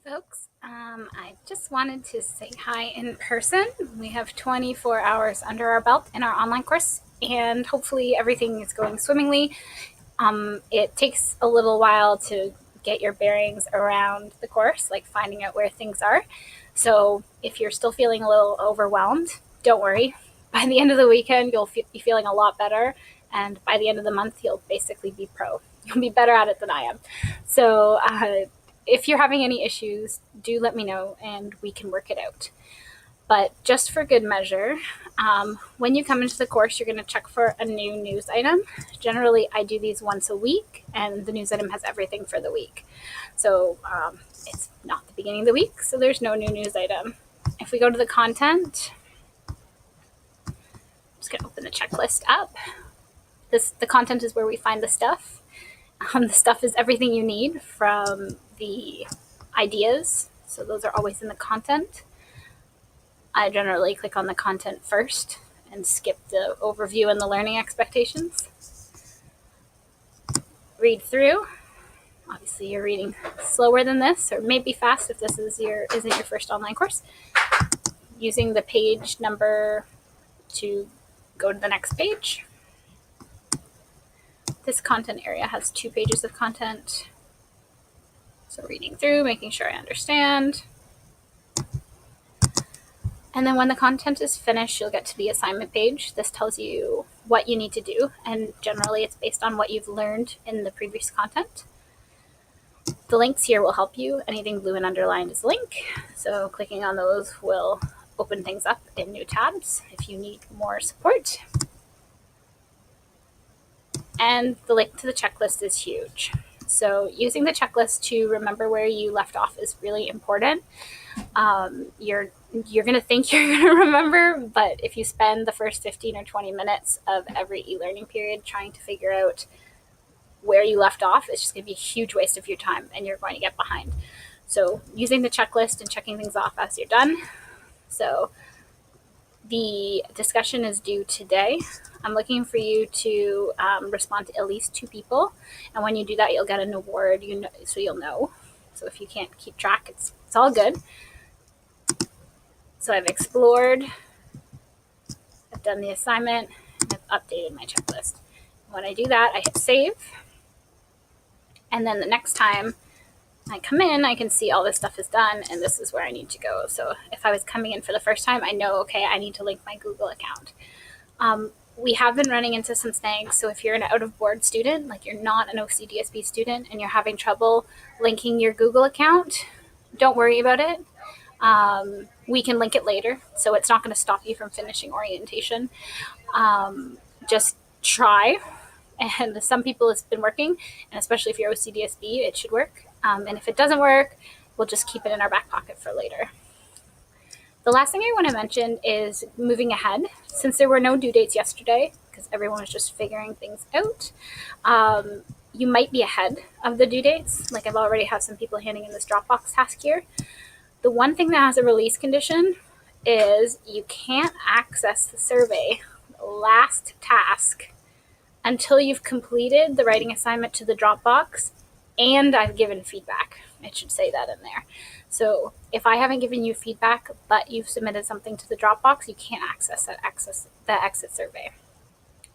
folks. I just wanted to say hi in person. We have 24 hours under our belt in our online course, and hopefully everything is going swimmingly. It takes a little while to get your bearings around the course, like finding out where things are. So if you're still feeling a little overwhelmed, don't worry. By the end of the weekend, you'll be feeling a lot better. And by the end of the month, you'll basically be pro. You'll be better at it than I am. So if you're having any issues, do let me know and we can work it out. But just for good measure, when you come into the course, you're going to check for a new news item. Generally, I do these once a week, and the news item has everything for the week. So it's not the beginning of the week, so there's no new news item. If we go to the content, I'm just going to open the checklist up. The content is where we find the stuff. The stuff is everything you need from the ideas. So those are always in the content. I generally click on the content first and skip the overview and the learning expectations. Read through. Obviously, you're reading slower than this, or maybe fast if this isn't your first online course. Using the page number to go to the next page. This content area has 2 pages of content. So reading through, making sure I understand. And then when the content is finished, you'll get to the assignment page. This tells you what you need to do, and generally it's based on what you've learned in the previous content. The links here will help you. Anything blue and underlined is a link, so clicking on those will open things up in new tabs if you need more support. And the link to the checklist is huge. So using the checklist to remember where you left off is really important. You're going to think you're going to remember, but if you spend the first 15 or 20 minutes of every e-learning period trying to figure out where you left off, it's just going to be a huge waste of your time and you're going to get behind. So using the checklist and checking things off as you're done. So the discussion is due today. I'm looking for you to respond to at least 2 people. And when you do that, you'll get an award, so you'll know. So if you can't keep track, it's all good. So I've explored, I've done the assignment, and I've updated my checklist. When I do that, I hit save. And then the next time I come in, I can see all this stuff is done, and this is where I need to go. So if I was coming in for the first time, I know, okay, I need to link my Google account. We have been running into some snags. So if you're an out-of-board student, like you're not an OCDSB student, and you're having trouble linking your Google account, don't worry about it. We can link it later, so it's not going to stop you from finishing orientation. Just try. And some people it's been working, and especially if you're OCDSB, it should work. And if it doesn't work, we'll just keep it in our back pocket for later. The last thing I want to mention is moving ahead. Since there were no due dates yesterday, because everyone was just figuring things out, you might be ahead of the due dates. Like I've already had some people handing in this Dropbox task here. The one thing that has a release condition is you can't access the survey, last task, until you've completed the writing assignment to the Dropbox and I've given feedback. It should say that in there. So if I haven't given you feedback, but you've submitted something to the Dropbox, you can't access the exit survey.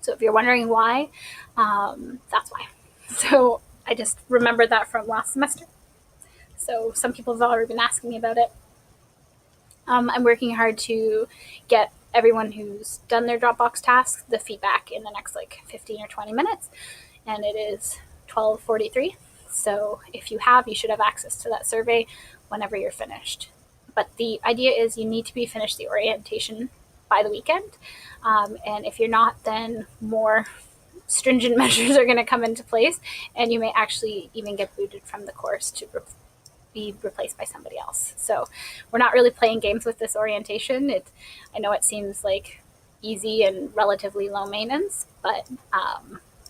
So if you're wondering why, that's why. So I just remembered that from last semester. So some people have already been asking me about it. I'm working hard to get everyone who's done their Dropbox tasks the feedback in the next 15 or 20 minutes. And it is 12:43. So if you should have access to that survey whenever you're finished. But the idea is you need to be finished the orientation by the weekend. And if you're not, then more stringent measures are going to come into place, and you may actually even get booted from the course to be replaced by somebody else. So we're not really playing games with this orientation. I know it seems like easy and relatively low maintenance, but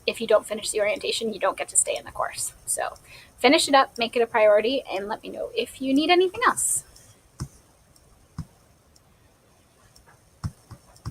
if you don't finish the orientation, you don't get to stay in the course. So finish it up, make it a priority, and let me know if you need anything else.